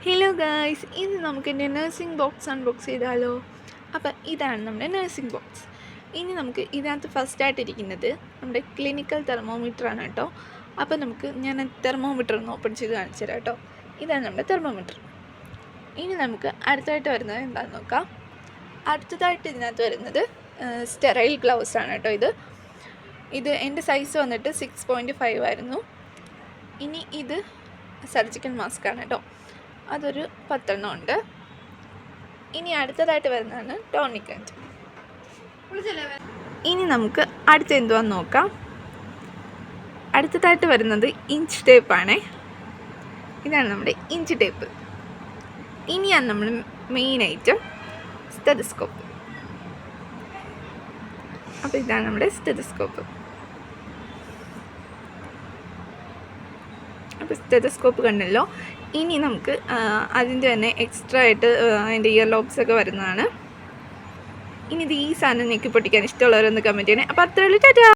Hello guys, ഇന്ന് നമുക്ക് എൻ്റെ നഴ്സിംഗ് ബോക്സ് അൺബോക്സ് ചെയ്താലോ. അപ്പം ഇതാണ് നമ്മുടെ നഴ്സിംഗ് ബോക്സ്. ഇനി നമുക്ക് ഇതിനകത്ത് ഫസ്റ്റായിട്ടിരിക്കുന്നത് നമ്മുടെ ക്ലിനിക്കൽ തെർമോമീറ്ററാണ് കേട്ടോ. അപ്പം ഞാൻ തെർമോമീറ്റർ ഒന്ന് ഓപ്പൺ ചെയ്ത് കാണിച്ചു തരാം കേട്ടോ. ഇതാണ് നമ്മുടെ തെർമോമീറ്റർ. ഇനി നമുക്ക് അടുത്തായിട്ട് വരുന്നത് എന്താണെന്ന് നോക്കാം. അടുത്തതായിട്ട് ഇതിനകത്ത് വരുന്നത് സ്റ്റെറൈൽ ഗ്ലൗസ് ആണ് കേട്ടോ. ഇത് എൻ്റെ സൈസ് വന്നിട്ട് 6.5 ആയിരുന്നു. ഇനി ഇത് സർജിക്കൽ മാസ്ക് ആണ് കേട്ടോ. അതൊരു 10 എണ്ണം ഉണ്ട്. ഇനി അടുത്തതായിട്ട് വരുന്നതാണ് ടോണിക്കൻറ്റ്. ഇനി നമുക്ക് അടുത്ത എന്തുവാന്ന് നോക്കാം. അടുത്തതായിട്ട് വരുന്നത് ഇഞ്ച് ടേപ്പാണേ. ഇതാണ് നമ്മുടെ ഇഞ്ച് ടേപ്പ്. ഇനിയാണ് നമ്മൾ മെയിൻ ഐറ്റം സ്റ്റെതസ്കോപ്പ്. അപ്പോൾ ഇതാണ് നമ്മുടെ സ്റ്റെതസ്കോപ്പ്. അപ്പോൾ സ്റ്റെതസ്കോപ്പ് കണ്ടല്ലോ. ഇനി നമുക്ക് അതിൻ്റെ തന്നെ എക്സ്ട്രാ ആയിട്ട് അതിൻ്റെ ഇയർ ലോബ്സൊക്കെ വരുന്നതാണ്. ഇനി ഇത് ഈ സാധനം ഞെക്കി പൊട്ടിക്കാൻ ഇഷ്ടമുള്ളവരൊന്ന് കമൻറ്റ് ചെയ്യണേ. അപ്പോൾ അത്രയുള്ളൂ. ടാറ്റാ.